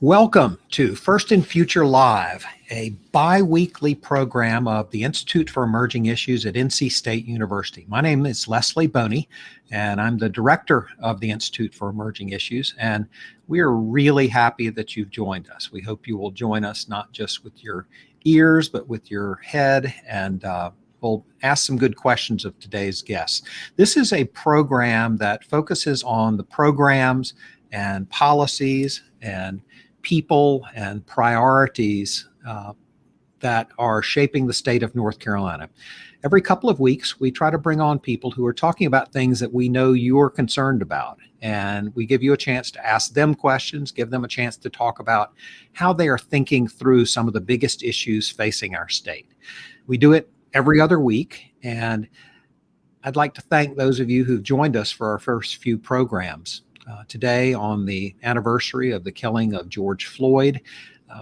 Welcome to First and Future Live, a bi-weekly program of the Institute for Emerging Issues at NC State University. My name is Leslie Boney, and I'm the director of the Institute for Emerging Issues, and we are really happy that you've joined us. We hope you will join us not just with your ears, but with your head, and we'll ask some good questions of today's guests. This is a program that focuses on the programs and policies and people and priorities that are shaping the state of North Carolina. Every couple of weeks, we try to bring on people who are talking about things that we know you're concerned about. And we give you a chance to ask them questions, give them a chance to talk about how they are thinking through some of the biggest issues facing our state. We do it every other week. And I'd like to thank those of you who've joined us for our first few programs. Today, on the anniversary of the killing of George Floyd,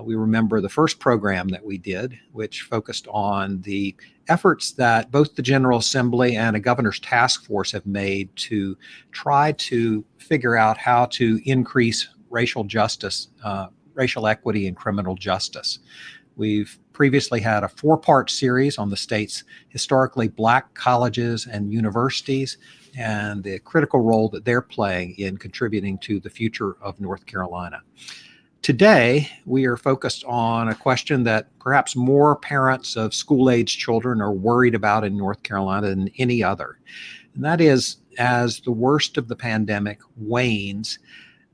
we remember the first program that we did, which focused on the efforts that both the General Assembly and a governor's task force have made to try to figure out how to increase racial justice, racial equity, and criminal justice. We've previously had a 4-part series on the state's historically Black colleges and universities and the critical role that they're playing in contributing to the future of North Carolina. Today, we are focused on a question that perhaps more parents of school-age children are worried about in North Carolina than any other. And that is, as the worst of the pandemic wanes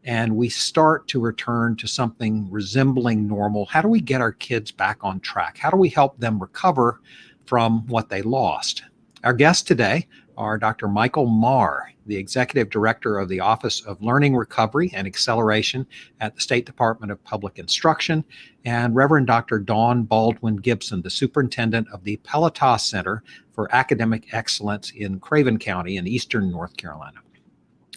and we start to return to something resembling normal, how do we get our kids back on track? How do we help them recover from what they lost? Our guests today are Dr. Michael Marr, the Executive Director of the Office of Learning Recovery and Acceleration at the State Department of Public Instruction, and Reverend Dr. Dawn Baldwin Gibson, the Superintendent of the Peletah Center for Academic Excellence in Craven County in eastern North Carolina.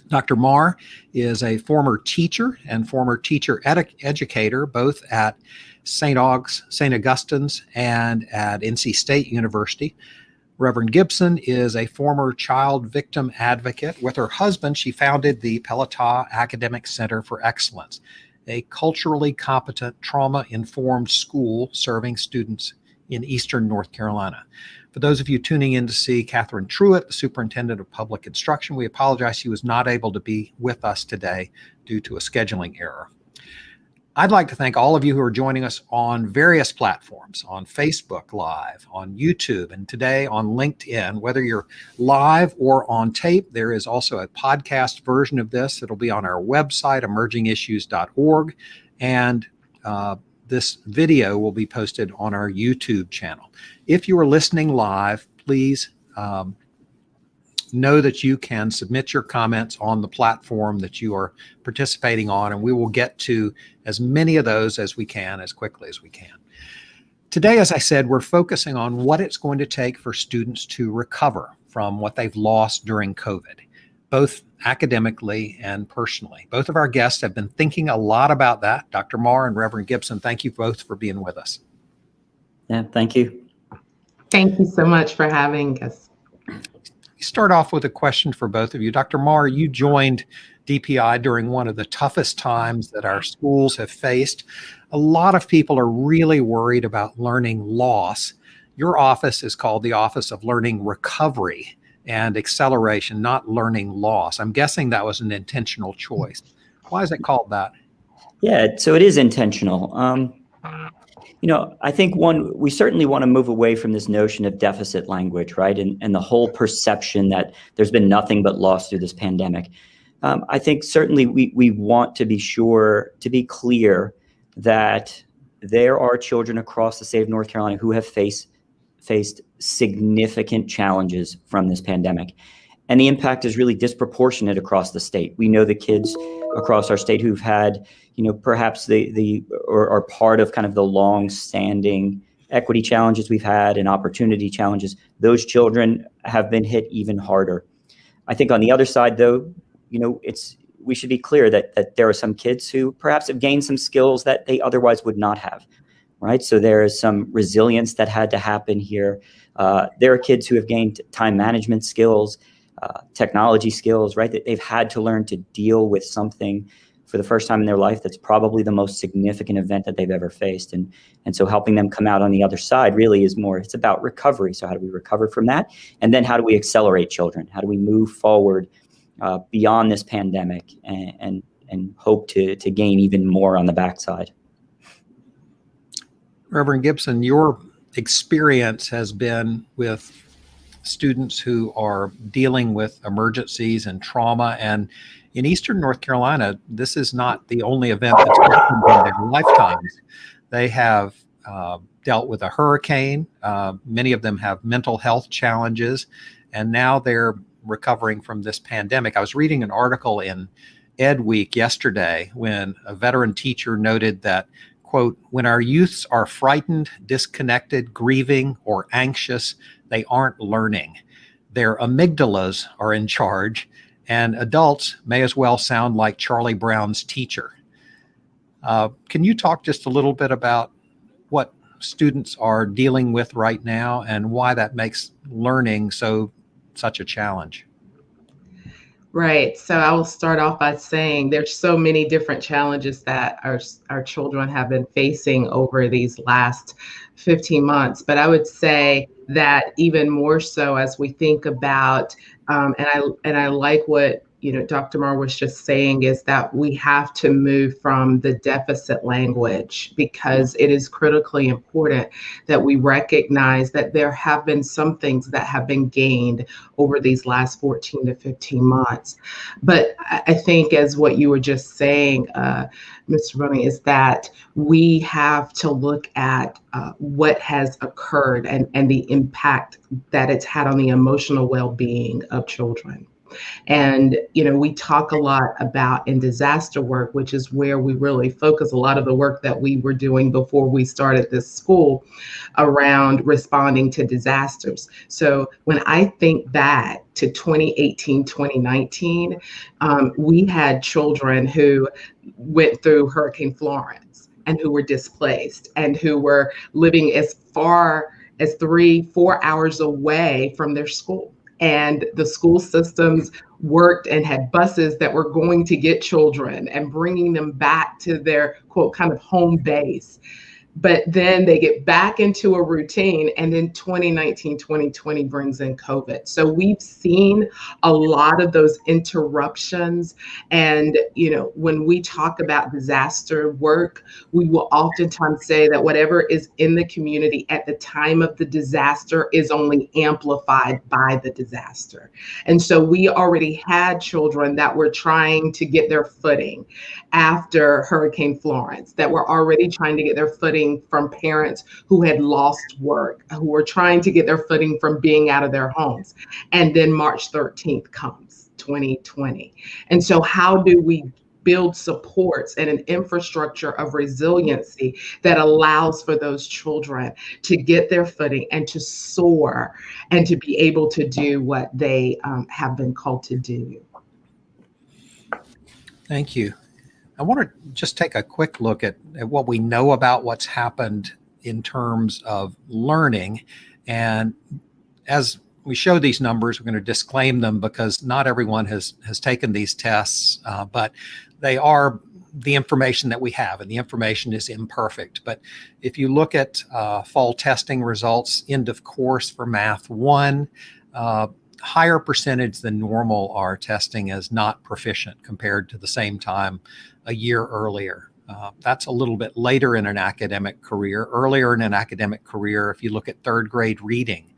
Dr. Marr is a former teacher and former teacher educator, both at St. Augustine's and at NC State University. Reverend Gibson is a former child victim advocate. With her husband, she founded the Peletah Academic Center for Excellence, a culturally competent, trauma-informed school serving students in eastern North Carolina. For those of you tuning in to see Catherine Truitt, the Superintendent of Public Instruction, we apologize she was not able to be with us today due to a scheduling error. I'd like to thank all of you who are joining us on various platforms, on Facebook Live, on YouTube, and today on LinkedIn. Whether you're live or on tape, there is also a podcast version of this that'll be on our website, emergingissues.org, and this video will be posted on our YouTube channel. If you are listening live, please know that you can submit your comments on the platform that you are participating on, and we will get to as many of those as we can, as quickly as we can. Today, as I said, we're focusing on what it's going to take for students to recover from what they've lost during COVID, both academically and personally. Both of our guests have been thinking a lot about that. Dr. Marr and Reverend Gibson, thank you both for being with us. Yeah, thank you. Thank you so much for having us. Start off with a question for both of you. Dr. Marr, you joined DPI during one of the toughest times that our schools have faced. A lot of people are really worried about learning loss. Your office is called the Office of Learning Recovery and Acceleration, not learning loss. I'm guessing that was an intentional choice. Why is it called that? Yeah, so it is intentional. I think we certainly want to move away from this notion of deficit language, right? And the whole perception that there's been nothing but loss through this pandemic. I think certainly we want to be sure to be clear that there are children across the state of North Carolina who have faced significant challenges from this pandemic. And the impact is really disproportionate across the state. We know the kids across our state who've had, perhaps or are part of kind of the long-standing equity challenges we've had and opportunity challenges. Those children have been hit even harder. I think on the other side, though, we should be clear that there are some kids who perhaps have gained some skills that they otherwise would not have, right? So there is some resilience that had to happen here. There are kids who have gained time management skills, technology skills, right? That they've had to learn to deal with something for the first time in their life, that's probably the most significant event that they've ever faced. And so helping them come out on the other side really is more, it's about recovery. So how do we recover from that? And then how do we accelerate children? How do we move forward beyond this pandemic and hope to gain even more on the backside? Reverend Gibson, your experience has been with students who are dealing with emergencies and trauma. And in Eastern North Carolina, this is not the only event that's happened in their lifetimes. They have dealt with a hurricane. Many of them have mental health challenges, and now they're recovering from this pandemic. I was reading an article in Ed Week yesterday when a veteran teacher noted that, quote, when our youths are frightened, disconnected, grieving, or anxious, they aren't learning. Their amygdalas are in charge, and adults may as well sound like Charlie Brown's teacher. Can you talk just a little bit about what students are dealing with right now and why that makes learning such a challenge? Right. So I will start off by saying there's so many different challenges that our children have been facing over these last 15 months. But I would say that even more so as we think about, and I like what Dr. Marr was just saying, is that we have to move from the deficit language, because it is critically important that we recognize that there have been some things that have been gained over these last 14 to 15 months. But I think, as what you were just saying, Mr. Boney, is that we have to look at what has occurred and the impact that it's had on the emotional well-being of children. And, we talk a lot about in disaster work, which is where we really focus a lot of the work that we were doing before we started this school around responding to disasters. So when I think back to 2018, 2019, we had children who went through Hurricane Florence and who were displaced and who were living as far as 3-4 hours away from their school. And the school systems worked and had buses that were going to get children and bringing them back to their, quote, kind of home base. But then they get back into a routine, and then 2019, 2020 brings in COVID. So we've seen a lot of those interruptions. And, when we talk about disaster work, we will oftentimes say that whatever is in the community at the time of the disaster is only amplified by the disaster. And so we already had children that were trying to get their footing after Hurricane Florence, that were already trying to get their footing from parents who had lost work, who were trying to get their footing from being out of their homes. And then March 13th comes, 2020. And so how do we build supports and an infrastructure of resiliency that allows for those children to get their footing and to soar and to be able to do what they have been called to do? Thank you. I want to just take a quick look at what we know about what's happened in terms of learning. And as we show these numbers, we're going to disclaim them because not everyone has taken these tests, but they are the information that we have, and the information is imperfect. But if you look at fall testing results, end of course for Math 1, higher percentage than normal are testing as not proficient compared to the same time a year earlier. That's a little bit later in an academic career. Earlier in an academic career, if you look at third grade reading,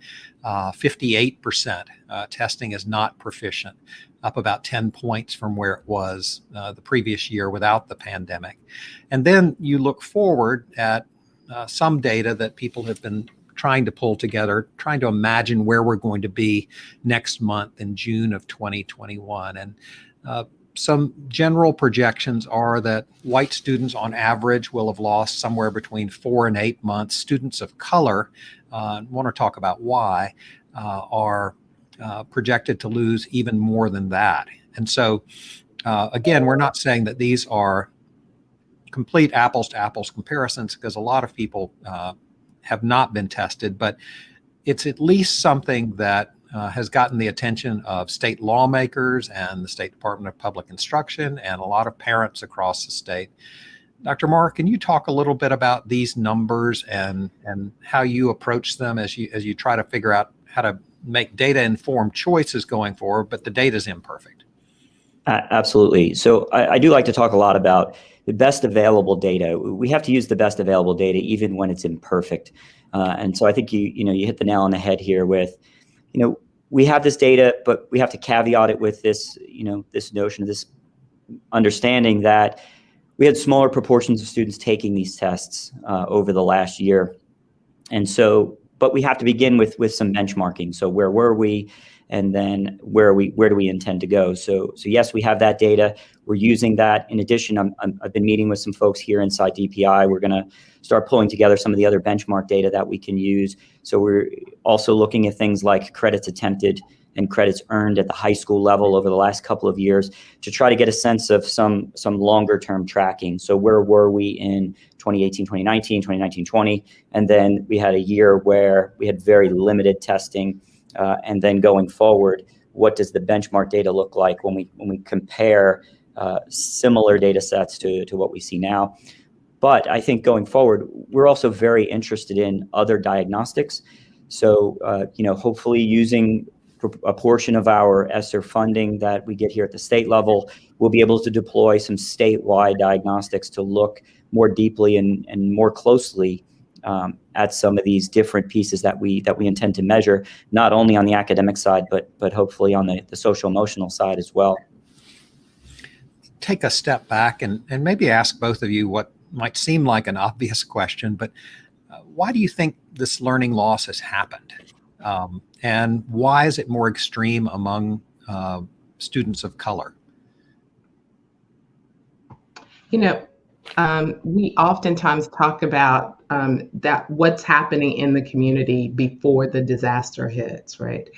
58% testing is not proficient, up about 10 points from where it was the previous year without the pandemic. And then you look forward at some data that people have been trying to pull together, trying to imagine where we're going to be next month in June of 2021. And some general projections are that white students on average will have lost somewhere between 4 and 8 months. Students of color, I want to talk about why, are projected to lose even more than that. And so, again, we're not saying that these are complete apples to apples comparisons, because a lot of people have not been tested, but it's at least something that has gotten the attention of state lawmakers and the State Department of Public Instruction and a lot of parents across the state. Dr. Moore, can you talk a little bit about these numbers and how you approach them as you try to figure out how to make data-informed choices going forward, but the data is imperfect? Absolutely. So I do like to talk a lot about the best available data. We have to use the best available data even when it's imperfect. And so I think you hit the nail on the head here with, we have this data, but we have to caveat it with this, this notion of this understanding that we had smaller proportions of students taking these tests over the last year. And so, but we have to begin with some benchmarking. So where were we? And then where do we intend to go? So yes, we have that data. We're using that. In addition, I've been meeting with some folks here inside DPI. We're going to start pulling together some of the other benchmark data that we can use. So we're also looking at things like credits attempted and credits earned at the high school level over the last couple of years to try to get a sense of some longer term tracking. So where were we in 2018, 2019, 2019, 20? And then we had a year where we had very limited testing. And then going forward, what does the benchmark data look like when we compare similar data sets to what we see now? But I think going forward, we're also very interested in other diagnostics. So, hopefully using a portion of our ESSER funding that we get here at the state level, we'll be able to deploy some statewide diagnostics to look more deeply and more closely at some of these different pieces that we intend to measure, not only on the academic side, but hopefully on the social emotional side as well. Take a step back and maybe ask both of you what might seem like an obvious question, but why do you think this learning loss has happened? And why is it more extreme among students of color? We oftentimes talk about that what's happening in the community before the disaster hits, right?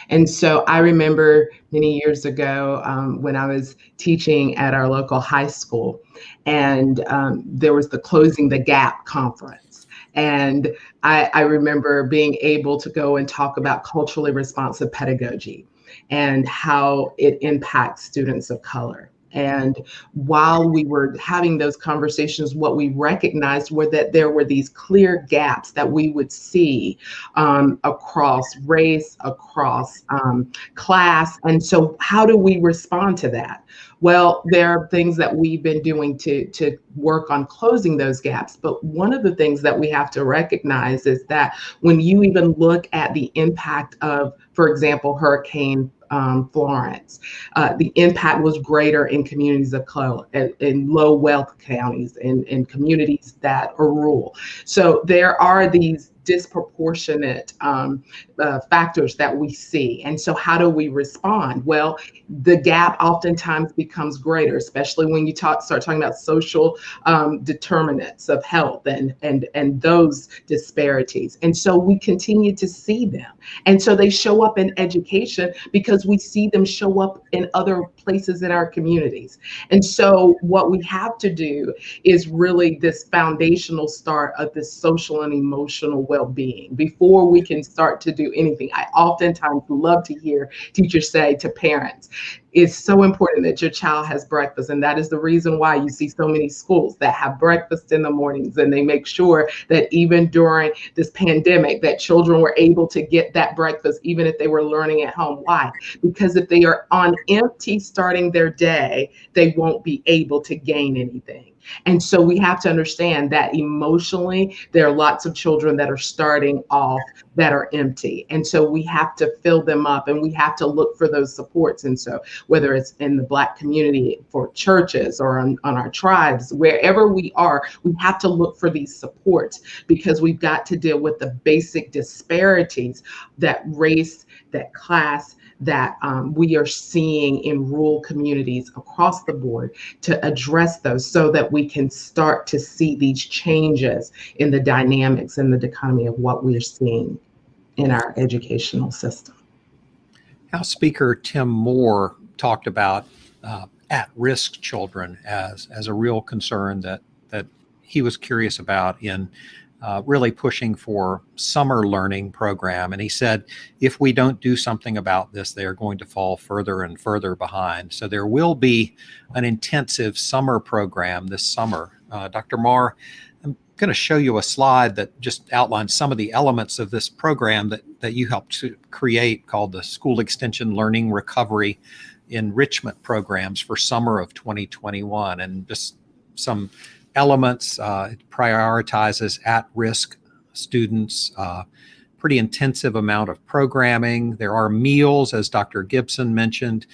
And so I remember many years ago when I was teaching at our local high school, and there was the Closing the Gap conference. And I remember being able to go and talk about culturally responsive pedagogy and how it impacts students of color. And while we were having those conversations, what we recognized were that there were these clear gaps that we would see across race, across class. And so how do we respond to that? Well, there are things that we've been doing to work on closing those gaps. But one of the things that we have to recognize is that when you even look at the impact of, for example, Hurricane Florence, the impact was greater in communities of color, in low wealth counties, in communities that are rural. So there are these disproportionate factors that we see. And so how do we respond? Well, the gap oftentimes becomes greater, especially when you start talking about social determinants of health and those disparities. And so we continue to see them. And so they show up in education because we see them show up in other places in our communities. And so what we have to do is really this foundational start of this social and emotional well-being before we can start to do anything. I oftentimes love to hear teachers say to parents, it's so important that your child has breakfast. And that is the reason why you see so many schools that have breakfast in the mornings, and they make sure that even during this pandemic that children were able to get that breakfast, even if they were learning at home. Why? Because if they are on empty starting their day, they won't be able to gain anything. And so we have to understand that emotionally, there are lots of children that are starting off that are empty. And so we have to fill them up, and we have to look for those supports. And so whether it's in the Black community, for churches, or on our tribes, wherever we are, we have to look for these supports, because we've got to deal with the basic disparities that race, that class, that we are seeing in rural communities across the board, to address those so that we can start to see these changes in the dynamics and the dichotomy of what we're seeing in our educational system. House Speaker Tim Moore talked about at-risk children as a real concern that he was curious about in really pushing for summer learning program. And he said, if we don't do something about this, they are going to fall further and further behind. So there will be an intensive summer program this summer. Dr. Marr, I'm going to show you a slide that just outlines some of the elements of this program that you helped to create, called the School Extension Learning Recovery Enrichment Programs for summer of 2021. And just some elements. It prioritizes at-risk students, pretty intensive amount of programming. There are meals, as Dr. Gibson mentioned,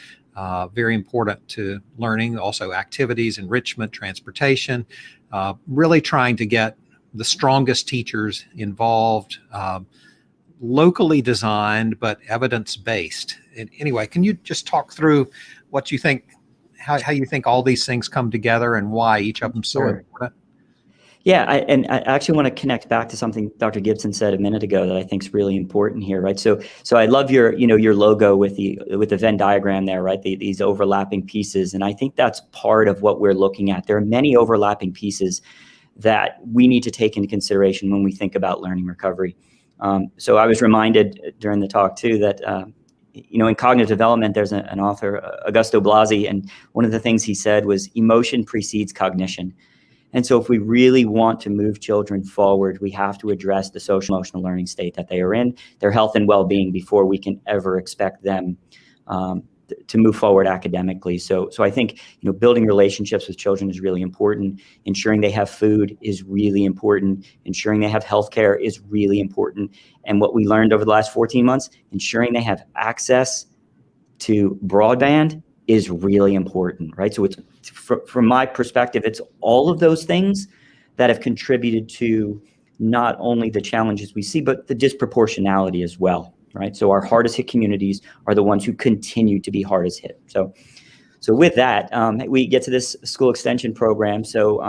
very important to learning. Also activities, enrichment, transportation, really trying to get the strongest teachers involved, locally designed, but evidence-based. Anyway, can you just talk through what you think, how you think all these things come together and why each of them so important? Yeah, I actually want to connect back to something Dr. Gibson said a minute ago that I think is really important here, right? So I love your logo with the Venn diagram there, right? These overlapping pieces, and I think that's part of what we're looking at. There are many overlapping pieces that we need to take into consideration when we think about learning recovery. So I was reminded during the talk too that in cognitive development, there's an author, Augusto Blasi, and one of the things he said was emotion precedes cognition. And so if we really want to move children forward, we have to address the social emotional learning state that they are in, their health and well-being, before we can ever expect them to move forward academically. So I think building relationships with children is really important. Ensuring they have food is really important. Ensuring they have healthcare is really important. And what we learned over the last 14 months, ensuring they have access to broadband is really important, right? So it's, from my perspective, it's all of those things that have contributed to not only the challenges we see, but the disproportionality as well, right? So our hardest hit communities are the ones who continue to be hardest hit. So with that, we get to this school extension program. So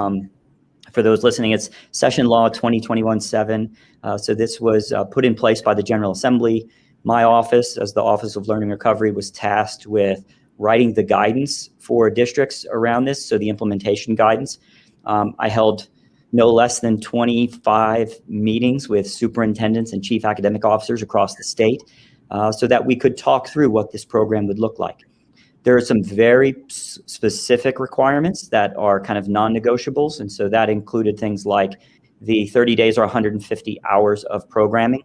for those listening, it's Session Law 2021-7. So this was put in place by the General Assembly. My office, as the Office of Learning Recovery, was tasked with writing the guidance for districts around this, so the implementation guidance. I held no less than 25 meetings with superintendents and chief academic officers across the state so that we could talk through what this program would look like. There are some very specific requirements that are kind of non-negotiables, and so that included things like the 30 days or 150 hours of programming,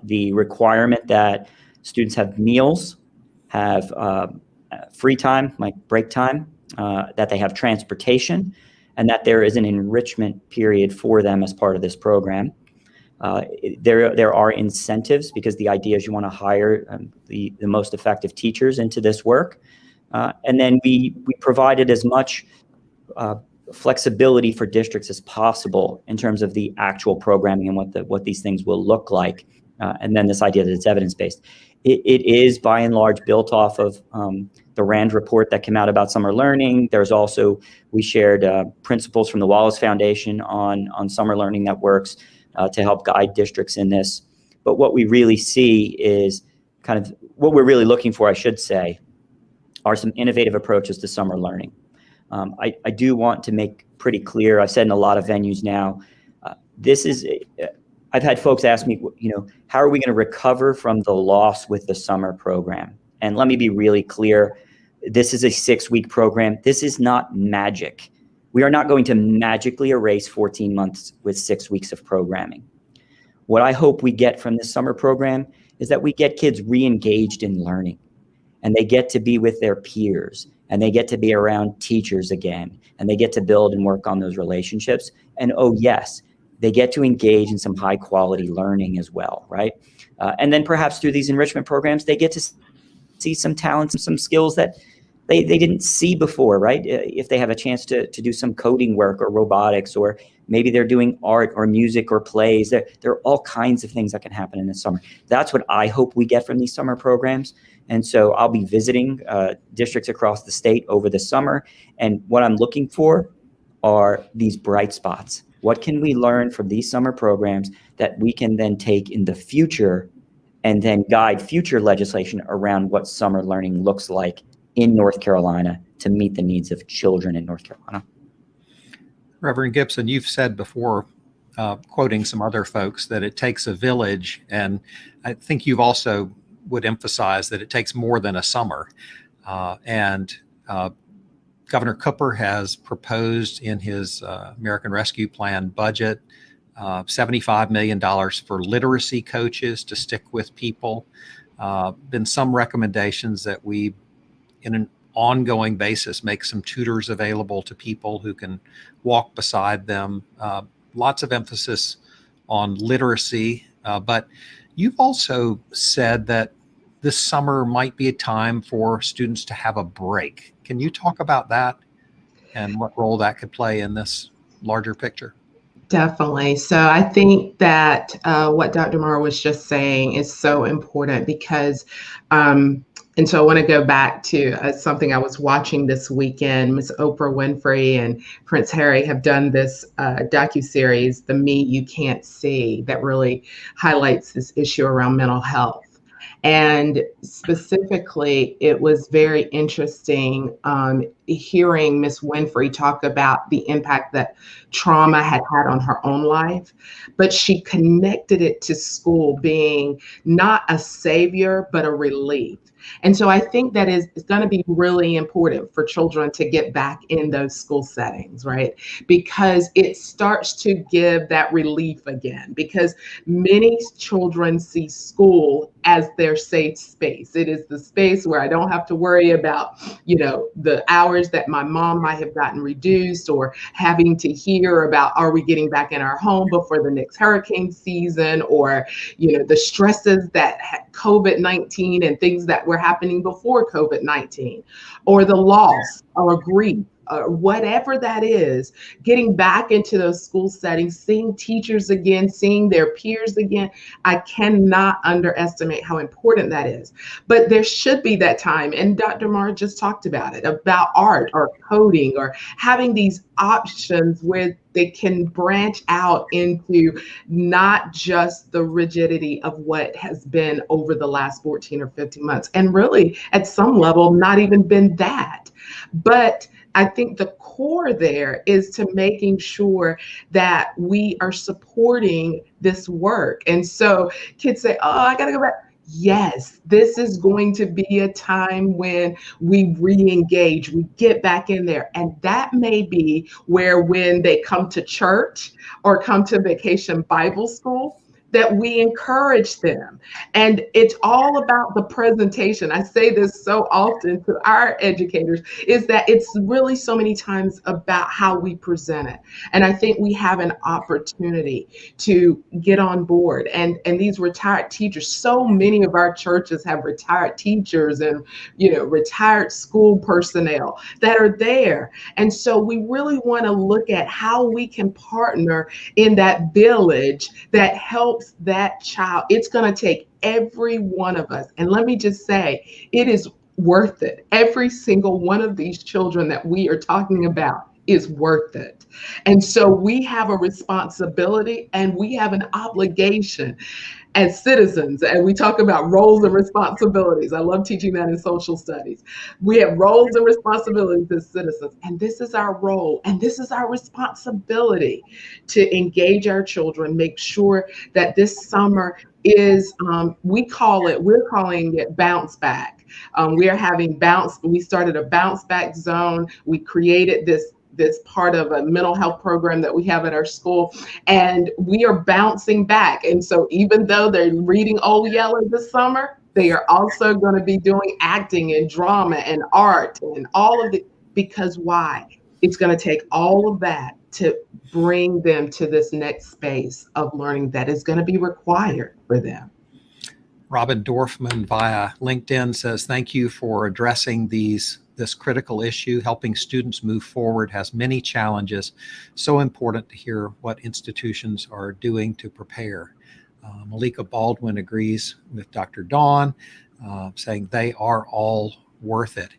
the requirement that students have meals, have free time, like break time, that they have transportation, and that there is an enrichment period for them as part of this program. There are incentives, because the idea is you want to hire the most effective teachers into this work. And then we provided as much flexibility for districts as possible in terms of the actual programming and what these things will look like. And then this idea that it's evidence-based. It is by and large built off of the RAND report that came out about summer learning. There's also, we shared principles from the Wallace Foundation on summer learning that works to help guide districts in this. But what we really see is kind of what we're really looking for, I should say, are some innovative approaches to summer learning. I do want to make pretty clear, I've said in a lot of venues now, I've had folks ask me, how are we going to recover from the loss with the summer program? And let me be really clear. This is a 6-week program. This is not magic. We are not going to magically erase 14 months with 6 weeks of programming. What I hope we get from this summer program is that we get kids re-engaged in learning, and they get to be with their peers, and they get to be around teachers again, and they get to build and work on those relationships. And oh yes, they get to engage in some high quality learning as well, right? And then perhaps through these enrichment programs, they get to see some talents and some skills that they didn't see before, right? If they have a chance to do some coding work or robotics, or maybe they're doing art or music or plays. There are all kinds of things that can happen in the summer. That's what I hope we get from these summer programs. And so I'll be visiting districts across the state over the summer. And what I'm looking for are these bright spots. What can we learn from these summer programs that we can then take in the future and then guide future legislation around what summer learning looks like in North Carolina to meet the needs of children in North Carolina? Reverend Gibson, you've said before quoting some other folks, that it takes a village. And I think you've also would emphasize that it takes more than a summer. And Governor Cooper has proposed in his American Rescue Plan budget $75 million for literacy coaches to stick with people. Been some recommendations that we, in an ongoing basis, make some tutors available to people who can walk beside them. Lots of emphasis on literacy, but you've also said that this summer might be a time for students to have a break. Can you talk about that and what role that could play in this larger picture? Definitely. So I think that what Dr. Morrow was just saying is so important because, and so I want to go back to something I was watching this weekend. Miss Oprah Winfrey and Prince Harry have done this docuseries, The Me You Can't See, that really highlights this issue around mental health. And specifically, it was very interesting hearing Miss Winfrey talk about the impact that trauma had had on her own life, but she connected it to school being not a savior, but a relief. And so I think that is going to be really important for children to get back in those school settings, right? Because it starts to give that relief again, because many children see school as their safe space. It is the space where I don't have to worry about, the hours that my mom might have gotten reduced, or having to hear about, are we getting back in our home before the next hurricane season, or, the stresses that COVID-19 and things that were happening before COVID-19, or the loss or grief, or whatever that is, getting back into those school settings, seeing teachers again, seeing their peers again. I cannot underestimate how important that is. But there should be that time, and Dr. Morrow just talked about it, about art or coding or having these options where they can branch out into not just the rigidity of what has been over the last 14 or 15 months, and really at some level not even been that. But I think the core there is to making sure that we are supporting this work. And so kids say, oh, I got to go back. Yes, this is going to be a time when we re-engage, we get back in there. And that may be where, when they come to church or come to Vacation Bible School, that we encourage them. And it's all about the presentation. I say this so often to our educators, is that it's really so many times about how we present it. And I think we have an opportunity to get on board. And these retired teachers, so many of our churches have retired teachers and, retired school personnel that are there. And so we really want to look at how we can partner in that village that helps that child. It's going to take every one of us. And let me just say, it is worth it. Every single one of these children that we are talking about is worth it. And so we have a responsibility and we have an obligation as citizens. And we talk about roles and responsibilities. I love teaching that in social studies. We have roles and responsibilities as citizens. And this is our role. And this is our responsibility to engage our children, make sure that this summer is, we're calling it bounce back. We started a bounce back zone. We created this part of a mental health program that we have at our school, and we are bouncing back. And so even though they're reading Old Yeller this summer, they are also going to be doing acting and drama and art and all of it. Because why? It's going to take all of that to bring them to this next space of learning that is going to be required for them. Robin Dorfman via LinkedIn says, thank you for addressing this critical issue. Helping students move forward has many challenges. So important to hear what institutions are doing to prepare. Malika Baldwin agrees with Dr. Dawn, saying they are all worth it.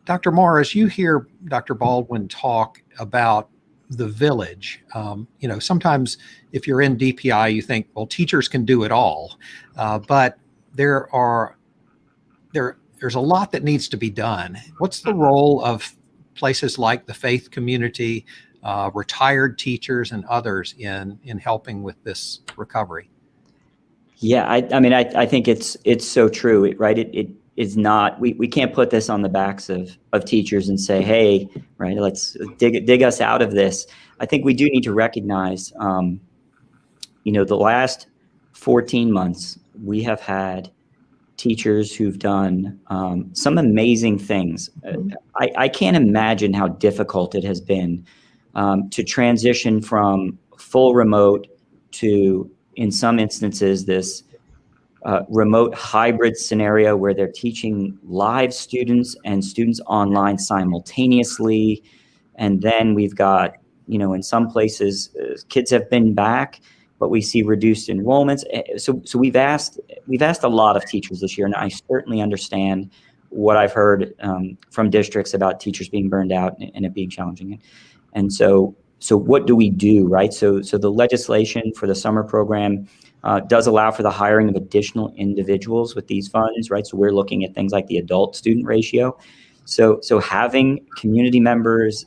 Dr. Morris, you hear Dr. Baldwin talk about the village. Sometimes if you're in DPI, you think, well, teachers can do it all. But there's a lot that needs to be done. What's the role of places like the faith community, retired teachers and others in helping with this recovery? Yeah, I mean, I think it's so true, right? It is not, we can't put this on the backs of teachers and say, hey, right, let's dig us out of this. I think we do need to recognize, the last 14 months, we have had teachers who've done some amazing things. I can't imagine how difficult it has been to transition from full remote to, in some instances, this remote hybrid scenario where they're teaching live students and students online simultaneously. And then we've got, in some places, kids have been back, but we see reduced enrollments. So we've asked a lot of teachers this year, and I certainly understand what I've heard from districts about teachers being burned out and it being challenging. And so what do we do, right? So the legislation for the summer program does allow for the hiring of additional individuals with these funds, right? So we're looking at things like the adult student ratio. So having community members,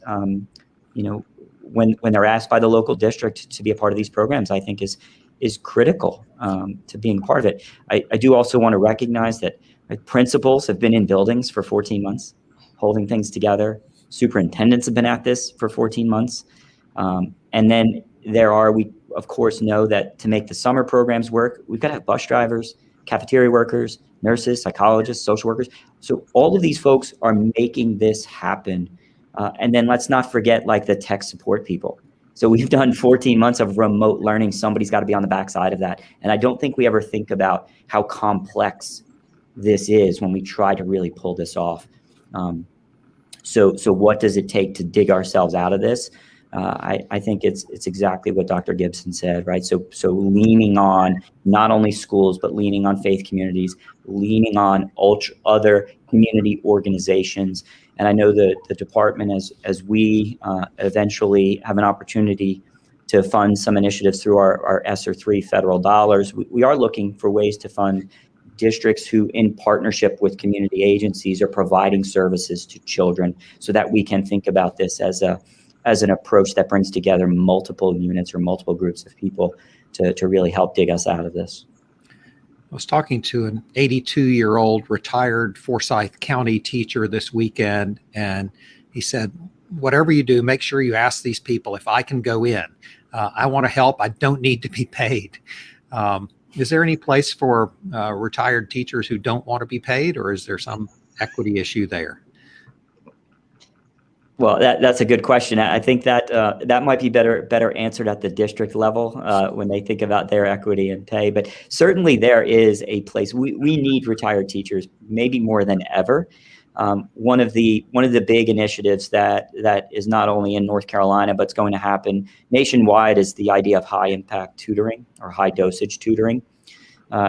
when they're asked by the local district to be a part of these programs, I think is critical to being part of it. I do also want to recognize that principals have been in buildings for 14 months, holding things together. Superintendents have been at this for 14 months. And then we of course know that to make the summer programs work, we've got to have bus drivers, cafeteria workers, nurses, psychologists, social workers. So all of these folks are making this happen. And then let's not forget the tech support people. So we've done 14 months of remote learning. Somebody's got to be on the backside of that. And I don't think we ever think about how complex this is when we try to really pull this off. So what does it take to dig ourselves out of this? I think it's exactly what Dr. Gibson said, right? So leaning on not only schools, but leaning on faith communities, leaning on other community organizations. And I know the department, as we eventually have an opportunity to fund some initiatives through our ESSER 3 federal dollars, we are looking for ways to fund districts who, in partnership with community agencies, are providing services to children, so that we can think about this as an approach that brings together multiple units or multiple groups of people to really help dig us out of this. I was talking to an 82-year-old retired Forsyth County teacher this weekend, and he said, whatever you do, make sure you ask these people if I can go in. I want to help. I don't need to be paid. Is there any place for retired teachers who don't want to be paid, or is there some equity issue there? Well, that's a good question. I think that that might be better answered at the district level when they think about their equity and pay. But certainly there is a place. We need retired teachers, maybe more than ever. One of the big initiatives that is not only in North Carolina, but it's going to happen nationwide, is the idea of high impact tutoring or high dosage tutoring.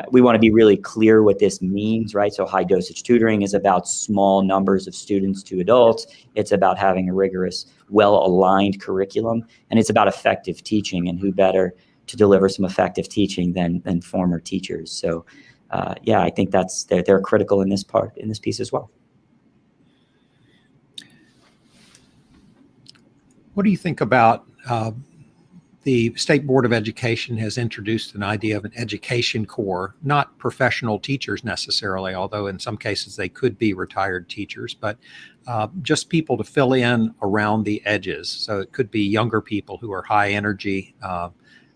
We want to be really clear what this means, right? So high dosage tutoring is about small numbers of students to adults. It's about having a rigorous, well-aligned curriculum, and it's about effective teaching, and who better to deliver some effective teaching than former teachers. So yeah, I think they're critical in this piece as well. What do you think about the State Board of Education has introduced an idea of an education corps, not professional teachers necessarily, although in some cases they could be retired teachers, but just people to fill in around the edges. So it could be younger people who are high energy,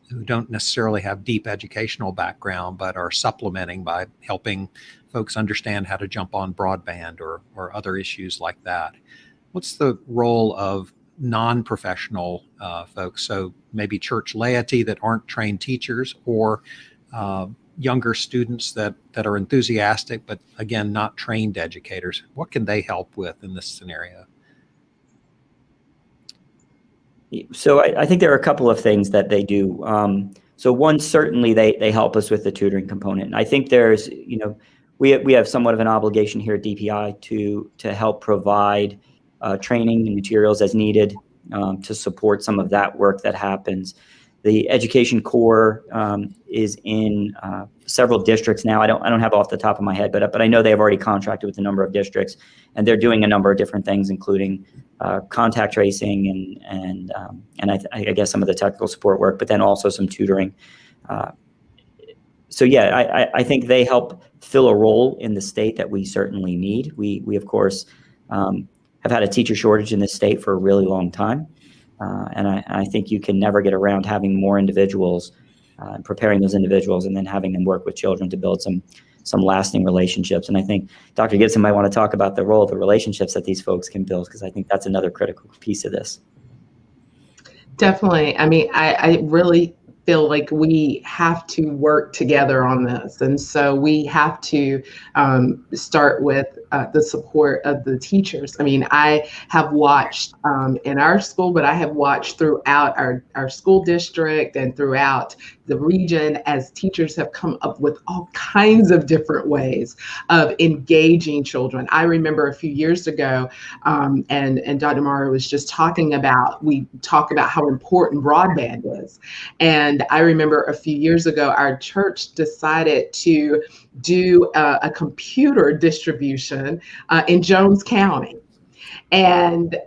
who don't necessarily have deep educational background, but are supplementing by helping folks understand how to jump on broadband or other issues like that. What's the role of non-professional folks, so maybe church laity that aren't trained teachers, or younger students that are enthusiastic but again not trained educators? What can they help with in this scenario? So I think there are a couple of things that they do. So one, certainly they help us with the tutoring component. And I think there's, we have somewhat of an obligation here at DPI to help provide training and materials as needed to support some of that work that happens. The education core is in several districts now. I don't have off the top of my head, but I know they have already contracted with a number of districts, and they're doing a number of different things, including contact tracing and I guess some of the technical support work, but then also some tutoring. So yeah, I think they help fill a role in the state that we certainly need. We of course have had a teacher shortage in this state for a really long time. And I think you can never get around having more individuals, preparing those individuals, and then having them work with children to build some lasting relationships. And I think Dr. Gibson might want to talk about the role of the relationships that these folks can build, because I think that's another critical piece of this. Definitely. I mean, I really feel like we have to work together on this. And so we have to start with the support of the teachers. I mean, I have watched in our school, but I have watched throughout our school district and throughout the region as teachers have come up with all kinds of different ways of engaging children. I remember a few years ago, and Dr. Mara was just talking about, we talk about how important broadband is. And I remember a few years ago, our church decided to do a computer distribution in Jones County. And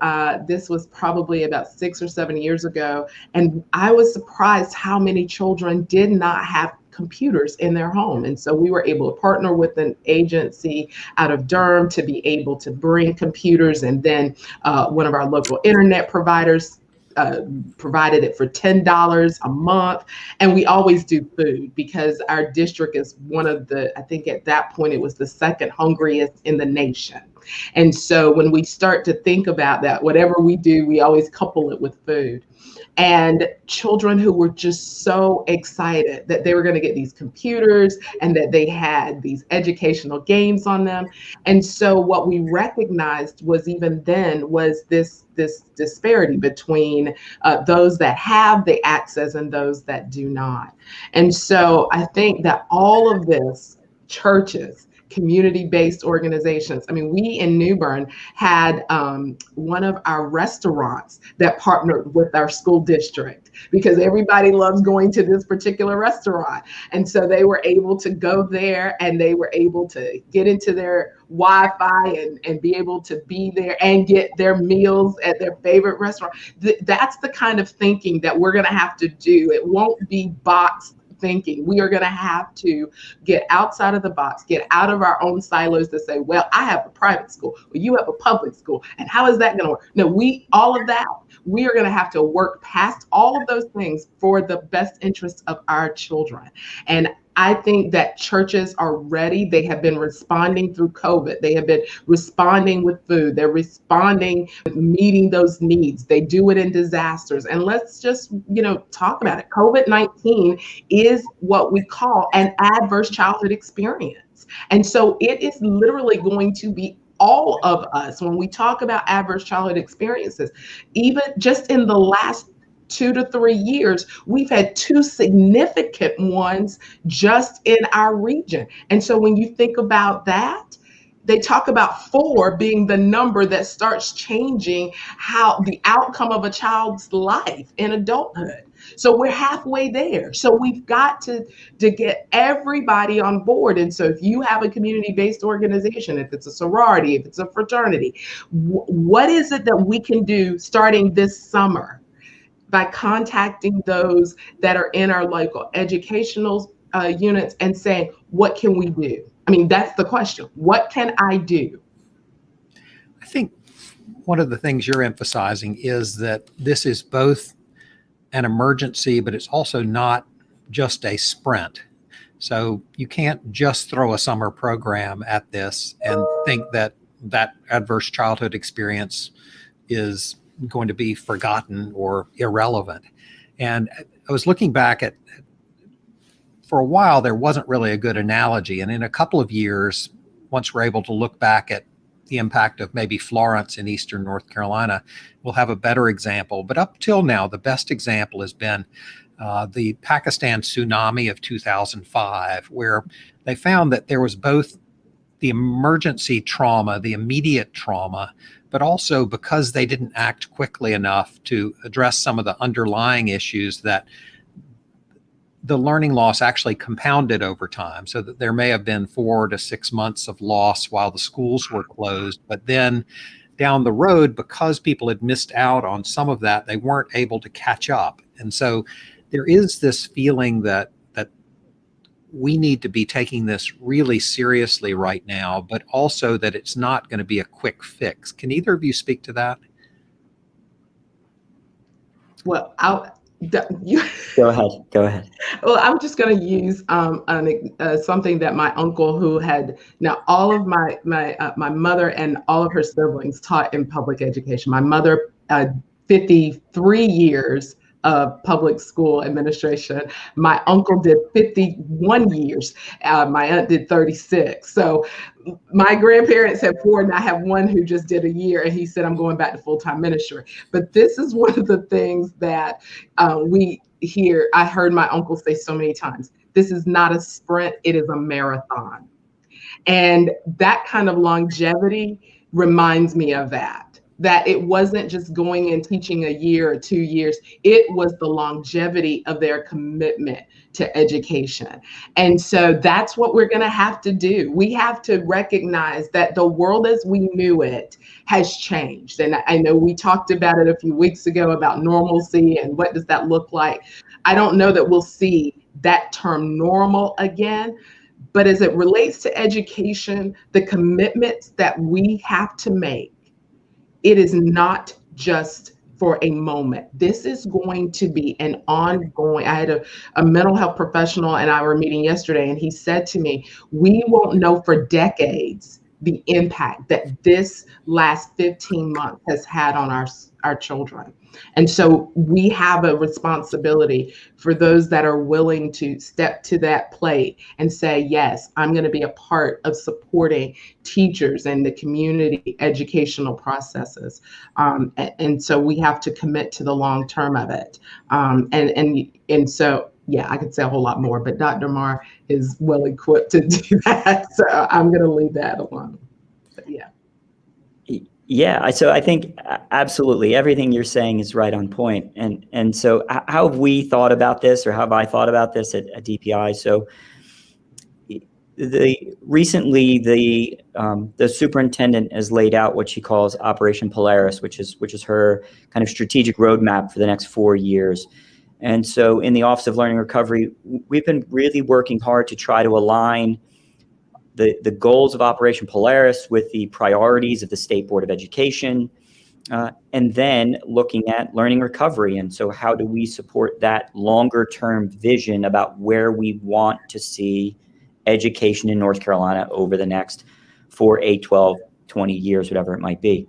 this was probably about 6 or 7 years ago. And I was surprised how many children did not have computers in their home. And so we were able to partner with an agency out of Durham to be able to bring computers. And then one of our local internet providers provided it for $10 a month. And we always do food because our district is one of the, I think at that point, it was the second hungriest in the nation. And so when we start to think about that, whatever we do, we always couple it with food. And children who were just so excited that they were going to get these computers and that they had these educational games on them. And so what we recognized was even then was this disparity between those that have the access and those that do not. And so I think that all of this, churches, community-based organizations. I mean, we in New Bern had one of our restaurants that partnered with our school district because everybody loves going to this particular restaurant. And so they were able to go there and they were able to get into their Wi-Fi and be able to be there and get their meals at their favorite restaurant. That's the kind of thinking that we're going to have to do. It won't be box thinking. We are going to have to get outside of the box, get out of our own silos to say, well, I have a private school, or you have a public school, and how is that going to work? No, we are going to have to work past all of those things for the best interest of our children. And I think that churches are ready. They have been responding through COVID. They have been responding with food. They're responding with meeting those needs. They do it in disasters. And let's just, talk about it. COVID-19 is what we call an adverse childhood experience. And so it is literally going to be all of us when we talk about adverse childhood experiences. Even just in the last 2 to 3 years, we've had 2 significant ones just in our region. And so when you think about that, they talk about 4 being the number that starts changing how the outcome of a child's life in adulthood. So we're halfway there. So we've got to get everybody on board. And so if you have a community-based organization, if it's a sorority, if it's a fraternity, what is it that we can do starting this summer? By contacting those that are in our local educational units and saying, what can we do? I mean, that's the question. What can I do? I think one of the things you're emphasizing is that this is both an emergency, but it's also not just a sprint. So you can't just throw a summer program at this and think that adverse childhood experience is going to be forgotten or irrelevant. And I was looking back at, for a while, there wasn't really a good analogy. And in a couple of years, once we're able to look back at the impact of maybe Florence in Eastern North Carolina, we'll have a better example. But up till now, the best example has been the Pakistan tsunami of 2005, where they found that there was both the emergency trauma, the immediate trauma, but also because they didn't act quickly enough to address some of the underlying issues that the learning loss actually compounded over time, so that there may have been 4 to 6 months of loss while the schools were closed, but then down the road, because people had missed out on some of that, they weren't able to catch up. And so there is this feeling that we need to be taking this really seriously right now, but also that it's not going to be a quick fix. Can either of you speak to that? Well, Go ahead. Well, I'm just going to use something that my uncle, who had now all of my mother and all of her siblings taught in public education. My mother, 53 years of public school administration. My uncle did 51 years. My aunt did 36. So my grandparents have 4, and I have one who just did a year, and he said, I'm going back to full-time ministry. But this is one of the things that I heard my uncle say so many times. This is not a sprint, it is a marathon. And that kind of longevity reminds me of that it wasn't just going and teaching a year or 2 years. It was the longevity of their commitment to education. And so that's what we're going to have to do. We have to recognize that the world as we knew it has changed. And I know we talked about it a few weeks ago about normalcy and what does that look like. I don't know that we'll see that term normal again. But as it relates to education, the commitments that we have to make, it is not just for a moment. This is going to be an ongoing. I had a mental health professional and I were meeting yesterday, and he said to me, we won't know for decades the impact that this last 15 months has had on our children. And so we have a responsibility for those that are willing to step to that plate and say, yes, I'm going to be a part of supporting teachers and the community educational processes. And so we have to commit to the long term of it. And so, yeah, I could say a whole lot more, but Dr. Marr is well equipped to do that. So I'm going to leave that alone. But yeah. Yeah, so I think absolutely everything you're saying is right on point. And so how have we thought about this, or how have I thought about this at DPI? So recently the superintendent has laid out what she calls Operation Polaris, which is her kind of strategic roadmap for the next 4 years. And so in the Office of Learning Recovery, we've been really working hard to try to align the goals of Operation Polaris with the priorities of the State Board of Education, and then looking at learning recovery. And so how do we support that longer term vision about where we want to see education in North Carolina over the next 4, 8, 12, 20 years, whatever it might be.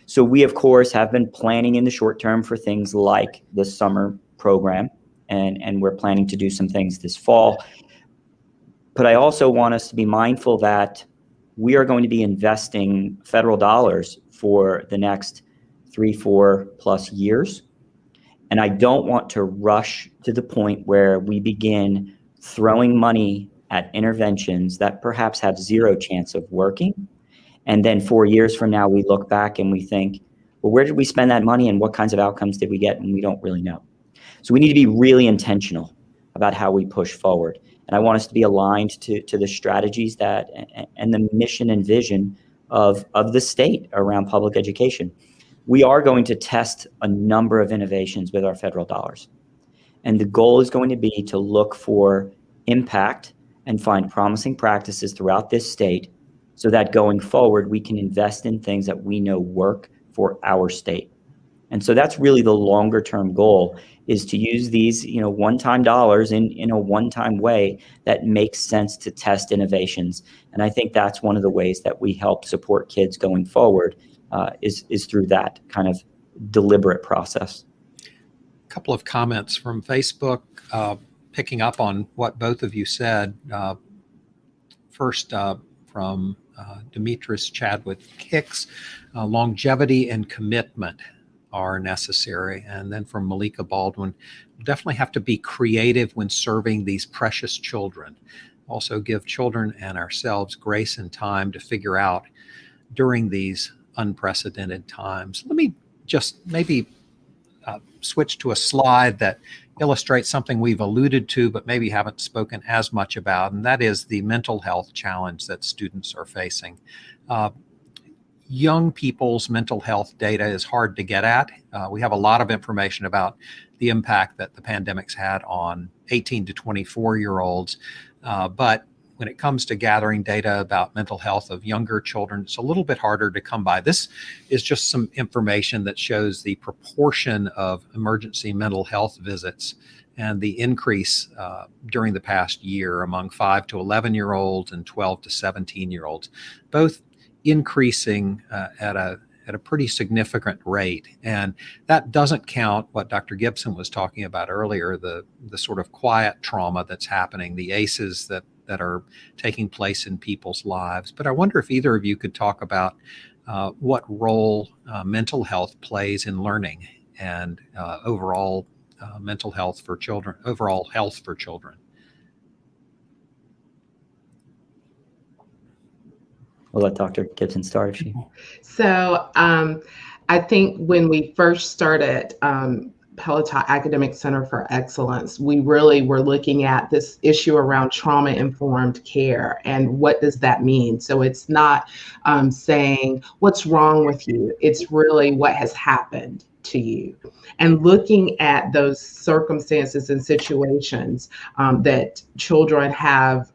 So we, of course, have been planning in the short term for things like the summer program, and we're planning to do some things this fall. But I also want us to be mindful that we are going to be investing federal dollars for the next 3, 4+ years. And I don't want to rush to the point where we begin throwing money at interventions that perhaps have zero chance of working. And then 4 years from now, we look back and we think, well, where did we spend that money and what kinds of outcomes did we get? And we don't really know. So we need to be really intentional about how we push forward. And I want us to be aligned to the strategies that and the mission and vision of the state around public education. We are going to test a number of innovations with our federal dollars. And the goal is going to be to look for impact and find promising practices throughout this state so that going forward, we can invest in things that we know work for our state. And so that's really the longer term goal, is to use these, one-time dollars in a one-time way that makes sense to test innovations. And I think that's one of the ways that we help support kids going forward, is through that kind of deliberate process. A couple of comments from Facebook, picking up on what both of you said. First, from Demetrius Chadwick Hicks, longevity and commitment are necessary. And then from Malika Baldwin, we'll definitely have to be creative when serving these precious children. Also give children and ourselves grace and time to figure out during these unprecedented times. Let me just maybe switch to a slide that illustrates something we've alluded to, but maybe haven't spoken as much about, and that is the mental health challenge that students are facing. Young people's mental health data is hard to get at. We have a lot of information about the impact that the pandemic's had on 18 to 24-year-olds, but when it comes to gathering data about mental health of younger children, it's a little bit harder to come by. This is just some information that shows the proportion of emergency mental health visits and the increase during the past year among 5 to 11-year-olds and 12 to 17-year-olds, both increasing at a pretty significant rate. And that doesn't count what Dr. Gibson was talking about earlier, the sort of quiet trauma that's happening, the ACEs that are taking place in people's lives. But I wonder if either of you could talk about what role mental health plays in learning and overall mental health for children, overall health for children. We'll let Dr. Gibson start if she. So I think when we first started Peletah Academic Center for Excellence, we really were looking at this issue around trauma-informed care and what does that mean? So it's not saying what's wrong with you, it's really what has happened to you, and looking at those circumstances and situations that children have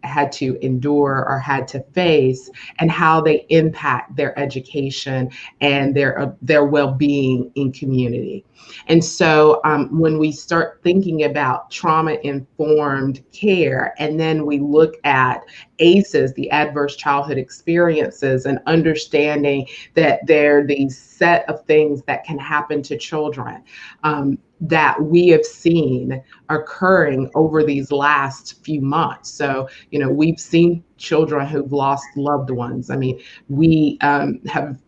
had to endure or had to face, and how they impact their education and their well-being in community. And so when we start thinking about trauma-informed care, and then we look at ACEs, the adverse childhood experiences, and understanding that there are these set of things that can happen to children that we have seen occurring over these last few months. So, we've seen children who've lost loved ones. I mean, we have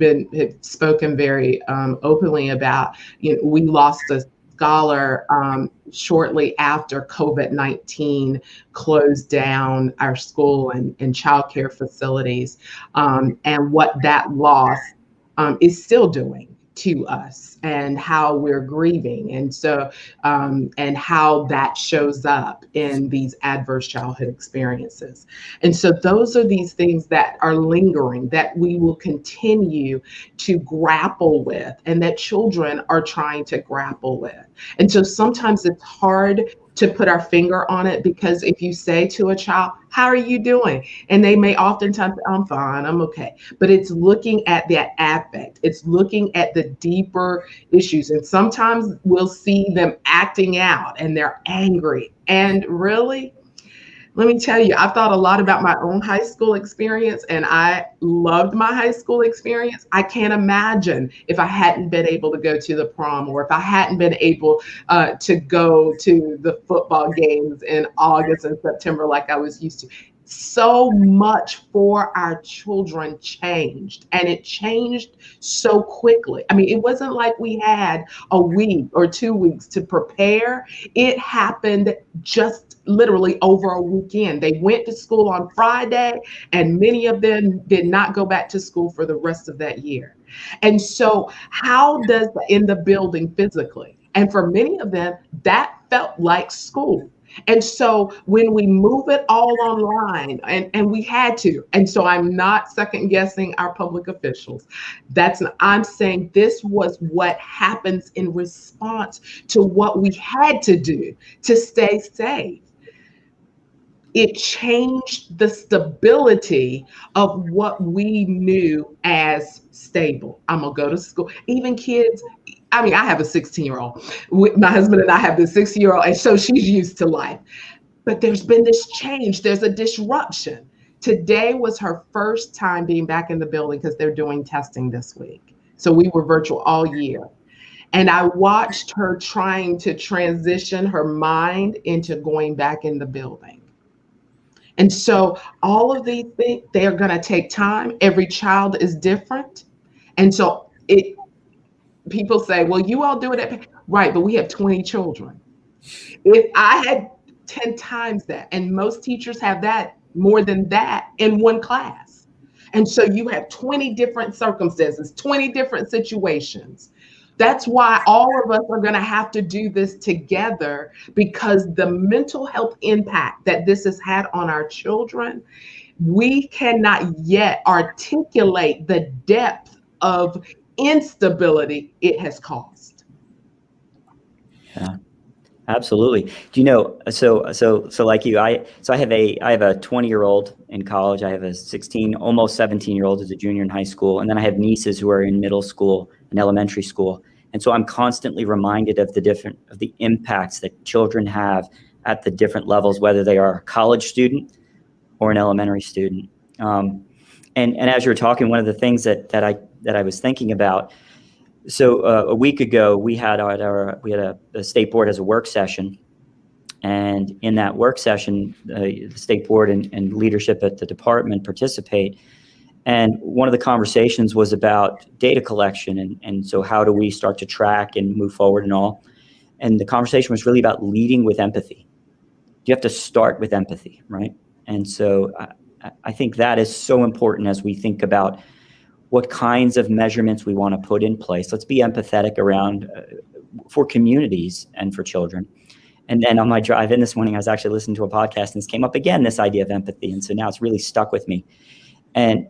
spoken very openly about, we lost a scholar shortly after COVID-19 closed down our school and childcare facilities, and what that loss is still doing to us and how we're grieving. And so, and how that shows up in these adverse childhood experiences. And so those are these things that are lingering, that we will continue to grapple with, and that children are trying to grapple with. And so sometimes it's hard to put our finger on it, because if you say to a child, how are you doing? And they may oftentimes, I'm fine, I'm okay. But it's looking at that affect. It's looking at the deeper issues. And sometimes we'll see them acting out and they're angry. And really, let me tell you, I've thought a lot about my own high school experience, and I loved my high school experience. I can't imagine if I hadn't been able to go to the prom, or if I hadn't been able to go to the football games in August and September like I was used to. So much for our children changed, and it changed so quickly. I mean, it wasn't like we had a week or 2 weeks to prepare. It happened just literally over a weekend. They went to school on Friday, and many of them did not go back to school for the rest of that year. And so how does in the building physically? And for many of them, that felt like school. And so when we move it all online, and we had to, and so I'm not second guessing our public officials. I'm saying this was what happens in response to what we had to do to stay safe. It changed the stability of what we knew as stable. I'm gonna go to school. Even kids, I mean, I have a 16-year-old. My husband and I have this 6-year-old, and so she's used to life. But there's been this change. There's a disruption. Today was her first time being back in the building because they're doing testing this week. So we were virtual all year. And I watched her trying to transition her mind into going back in the building. And so all of these things, they are going to take time. Every child is different. And so people say, well, you all do it right, but we have 20 children. If I had 10 times that, and most teachers have that, more than that in one class. And so you have 20 different circumstances, 20 different situations. That's why all of us are going to have to do this together, because the mental health impact that this has had on our children, we cannot yet articulate the depth of instability it has caused. Yeah, absolutely. Do you know, so like you, I have a 20-year-old in college. I have a 16, almost 17-year-old who's a junior in high school. And then I have nieces who are in middle school and elementary school. And so I'm constantly reminded of the impacts that children have at the different levels, whether they are a college student or an elementary student. And as you're talking, one of the things that I was thinking about, so a week ago, we had a state board as a work session. And in that work session, the state board and leadership at the department participate. And one of the conversations was about data collection. And so how do we start to track and move forward and all? And the conversation was really about leading with empathy. You have to start with empathy, right? And so I think that is so important as we think about what kinds of measurements we want to put in place. Let's be empathetic around for communities and for children. And then on my drive in this morning, I was actually listening to a podcast, and this came up again, this idea of empathy. And so now it's really stuck with me. And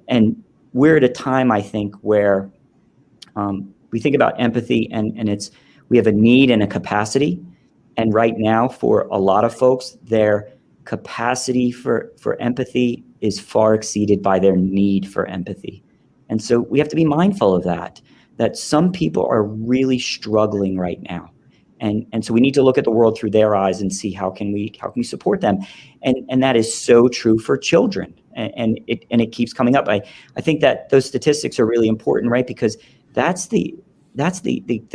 we're at a time, I think, where we think about empathy, and we have a need and a capacity. And right now, for a lot of folks, their capacity for empathy is far exceeded by their need for empathy. And so we have to be mindful of that some people are really struggling right now. And so we need to look at the world through their eyes and see how can we support them. And that is so true for children. And it keeps coming up. I think that those statistics are really important, right? Because that's the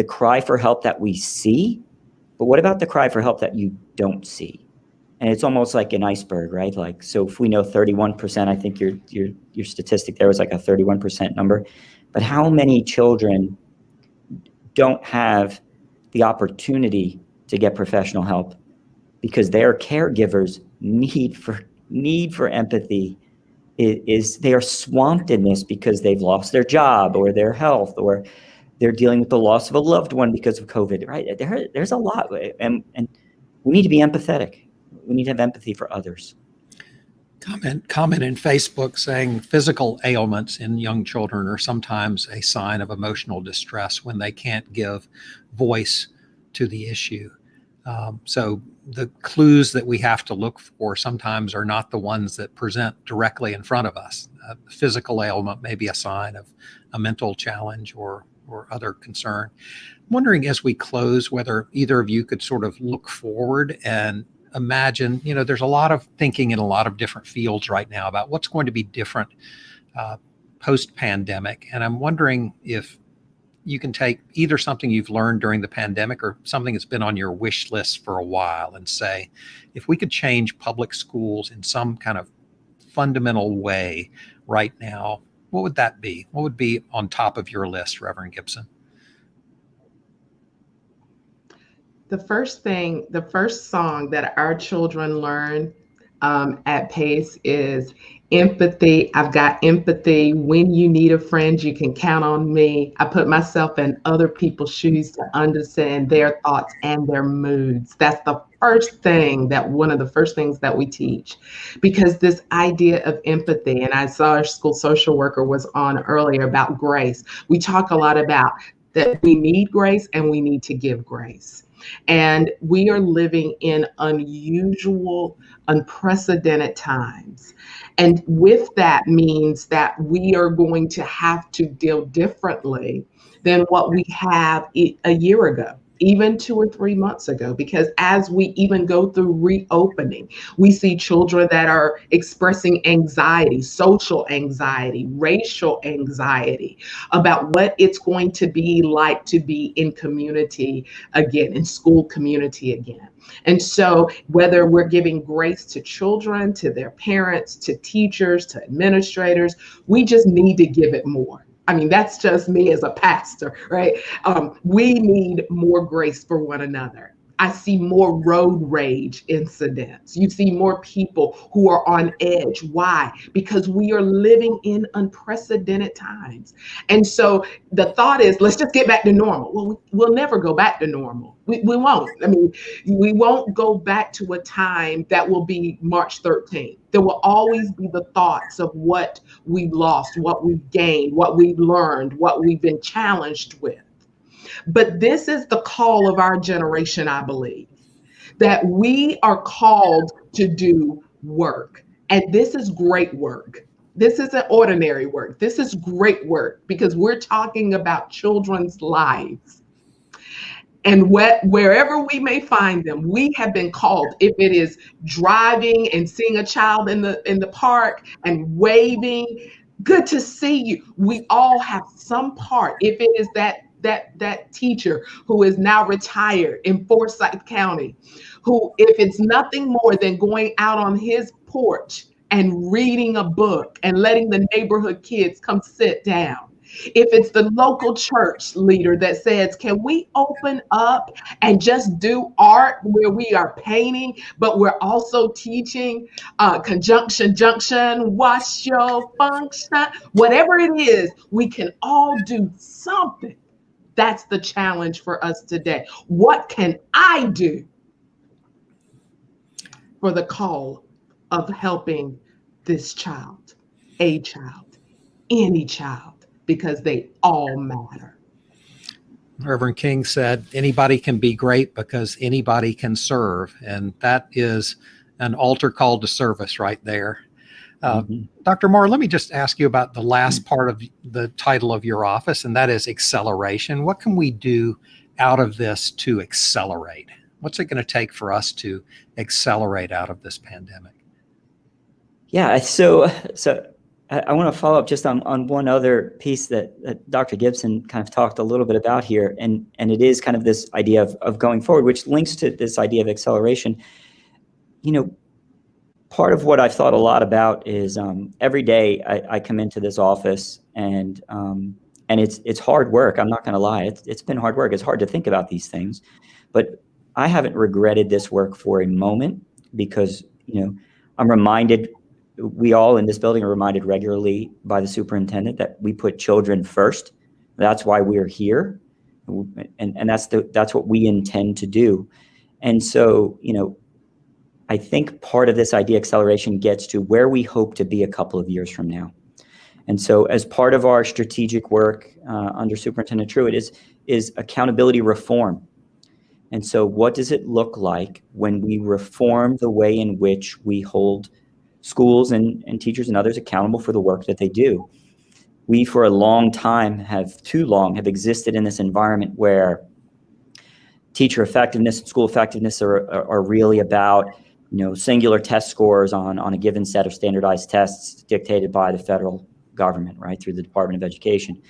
cry for help that we see. But what about the cry for help that you don't see? And it's almost like an iceberg, right? Like, so if we know 31%, I think your statistic there was like a 31% number. But how many children don't have the opportunity to get professional help because their caregivers' need for empathy is they are swamped in this because they've lost their job or their health, or they're dealing with the loss of a loved one because of COVID, right? There's a lot, and we need to be empathetic. We need to have empathy for others. Comment in Facebook saying physical ailments in young children are sometimes a sign of emotional distress when they can't give voice to the issue. So the clues that we have to look for sometimes are not the ones that present directly in front of us. Physical ailment may be a sign of a mental challenge or other concern. I'm wondering, as we close, whether either of you could sort of look forward and imagine, there's a lot of thinking in a lot of different fields right now about what's going to be different post-pandemic. And I'm wondering if you can take either something you've learned during the pandemic or something that's been on your wish list for a while and say, if we could change public schools in some kind of fundamental way right now, what would that be? What would be on top of your list, Reverend Gibson? The first song that our children learn at Pace is empathy. I've got empathy. When you need a friend, you can count on me. I put myself in other people's shoes to understand their thoughts and their moods. That's one of the first things that we teach, because this idea of empathy, and I saw our school social worker was on earlier about grace. We talk a lot about that we need grace and we need to give grace. And we are living in unusual, unprecedented times. And with that means that we are going to have to deal differently than what we have a year ago, even 2 or 3 months ago, because as we even go through reopening, we see children that are expressing anxiety, social anxiety, racial anxiety about what it's going to be like to be in community again, in school community again. And so whether we're giving grace to children, to their parents, to teachers, to administrators, we just need to give it more. I mean, that's just me as a pastor, right? We need more grace for one another. I see more road rage incidents. You see more people who are on edge. Why? Because we are living in unprecedented times. And so the thought is, let's just get back to normal. Well, we'll never go back to normal. We won't. I mean, we won't go back to a time that will be March 13th. There will always be the thoughts of what we've lost, what we've gained, what we've learned, what we've been challenged with. But this is the call of our generation, I believe, that we are called to do work. And this is great work. This isn't ordinary work. This is great work because we're talking about children's lives. And wherever we may find them, we have been called. If it is driving and seeing a child in the park and waving, good to see you. We all have some part. If it is that teacher who is now retired in Forsyth County, who, if it's nothing more than going out on his porch and reading a book and letting the neighborhood kids come sit down. If it's the local church leader that says, can we open up and just do art where we are painting, but we're also teaching conjunction, junction, what's your function? Whatever it is, we can all do something. That's the challenge for us today. What can I do for the call of helping this child, a child, any child? Because they all matter. Reverend King said, anybody can be great because anybody can serve. And that is an altar call to service right there. Dr. Moore, let me just ask you about the last part of the title of your office, and that is acceleration. What can we do out of this to accelerate? What's it going to take for us to accelerate out of this pandemic? Yeah, so I want to follow up just on one other piece that Dr. Gibson kind of talked a little bit about here, and it is kind of this idea of going forward, which links to this idea of acceleration. You know, part of what I've thought a lot about is every day I come into this office and it's hard work. I'm not going to lie. It's been hard work. It's hard to think about these things, but I haven't regretted this work for a moment because, you know, I'm reminded, we all in this building are reminded regularly by the superintendent that we put children first. That's why we're here. And that's what we intend to do. And so, you know, I think part of this idea acceleration gets to where we hope to be a couple of years from now. And so as part of our strategic work under Superintendent Truitt is accountability reform. And so what does it look like when we reform the way in which we hold schools and teachers and others accountable for the work that they do? We, for a long time, have existed in this environment where teacher effectiveness and school effectiveness are really about, you know, singular test scores on a given set of standardized tests dictated by the federal government, right, through the Department of Education.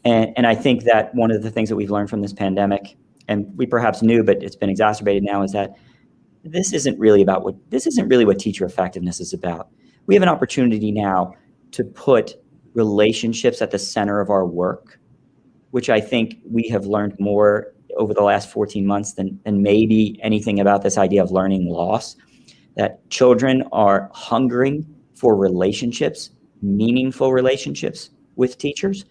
And I think that one of the things that we've learned from this pandemic, and we perhaps knew, but it's been exacerbated now, is that this isn't really what teacher effectiveness is about. We have an opportunity now to put relationships at the center of our work, which I think we have learned more over the last 14 months than maybe anything about this idea of learning loss, that children are hungering for relationships, meaningful relationships with teachers.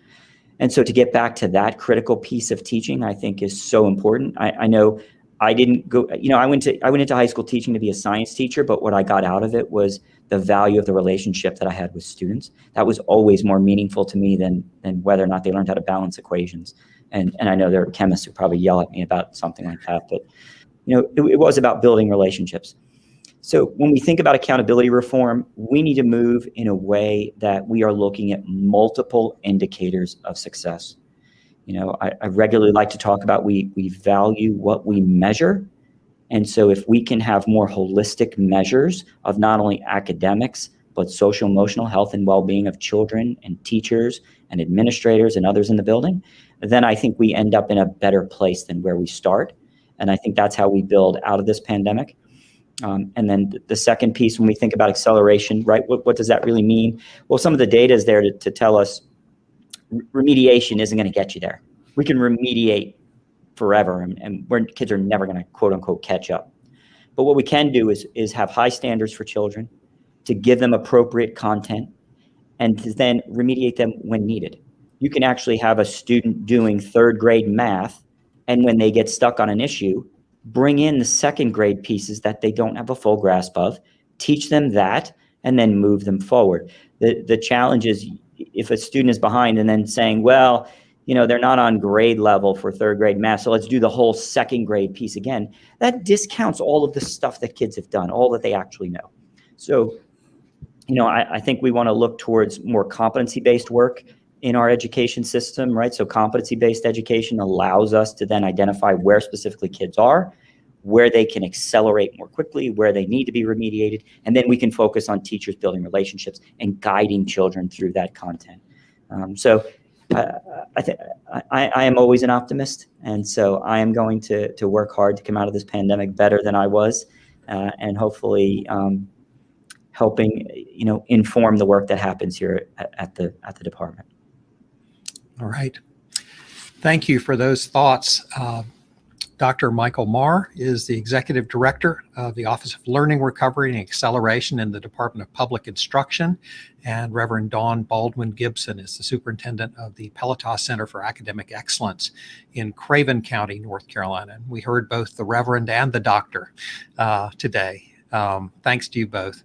And so to get back to that critical piece of teaching, I think is so important. I know I didn't go, you know, I went into high school teaching to be a science teacher, but what I got out of it was the value of the relationship that I had with students. That was always more meaningful to me than whether or not they learned how to balance equations. And I know there are chemists who probably yell at me about something like that, but you know, it was about building relationships. So when we think about accountability reform, we need to move in a way that we are looking at multiple indicators of success. You know, I regularly like to talk about we value what we measure. And so if we can have more holistic measures of not only academics, but social emotional health and well-being of children and teachers and administrators and others in the building, then I think we end up in a better place than where we start. And I think that's how we build out of this pandemic. And then the second piece, when we think about acceleration, right, what does that really mean? Well, some of the data is there to tell us remediation isn't going to get you there. We can remediate forever, and where kids are never going to quote unquote catch up. But what we can do is have high standards for children, to give them appropriate content, and to then remediate them when needed. You can actually have a student doing third grade math, and when they get stuck on an issue, bring in the second grade pieces that they don't have a full grasp of, teach them that, and then move them forward. The challenge is if a student is behind and then saying, well, they're not on grade level for third grade math, so let's do the whole second grade piece again. That discounts all of the stuff that kids have done, all that they actually know. So, I think we want to look towards more competency-based work in our education system, right? So competency-based education allows us to then identify where specifically kids are, where they can accelerate more quickly, where they need to be remediated, and then we can focus on teachers building relationships and guiding children through that content. I am always an optimist, and so I am going to work hard to come out of this pandemic better than I was, and hopefully helping inform the work that happens here at the department. All right. Thank you for those thoughts. Dr. Michael Marr is the Executive Director of the Office of Learning Recovery and Acceleration in the Department of Public Instruction, and Reverend Dawn Baldwin Gibson is the Superintendent of the Peletah Center for Academic Excellence in Craven County, North Carolina. And we heard both the Reverend and the Doctor today. Thanks to you both.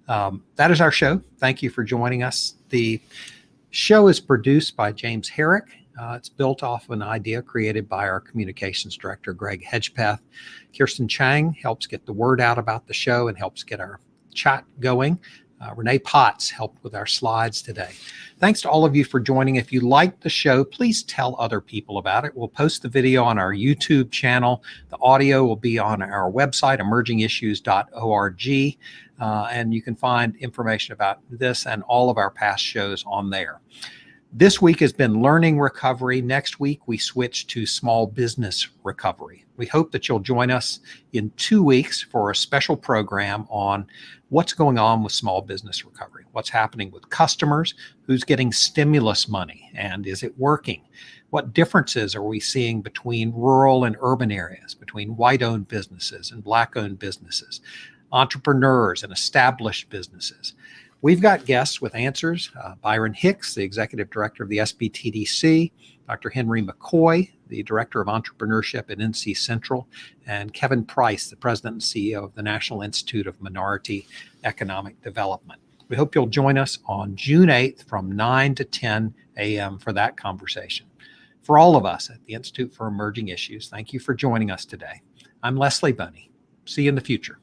That is our show. Thank you for joining us. The show is produced by James Herrick. It's built off an idea created by our communications director, Greg Hedgepeth. Kirsten Chang helps get the word out about the show and helps get our chat going. Renee Potts helped with our slides today. Thanks to all of you for joining. If you liked the show, please tell other people about it. We'll post the video on our YouTube channel. The audio will be on our website, emergingissues.org, and you can find information about this and all of our past shows on there. This week has been learning recovery. Next week, we switch to small business recovery. We hope that you'll join us in 2 weeks for a special program on what's going on with small business recovery, what's happening with customers, who's getting stimulus money, and is it working? What differences are we seeing between rural and urban areas, between white-owned businesses and black-owned businesses, entrepreneurs and established businesses? We've got guests with answers. Byron Hicks, the Executive Director of the SBTDC, Dr. Henry McCoy, the Director of Entrepreneurship at NC Central, and Kevin Price, the President and CEO of the National Institute of Minority Economic Development. We hope you'll join us on June 8th from 9 to 10 a.m. for that conversation. For all of us at the Institute for Emerging Issues, thank you for joining us today. I'm Leslie Boney. See you in the future.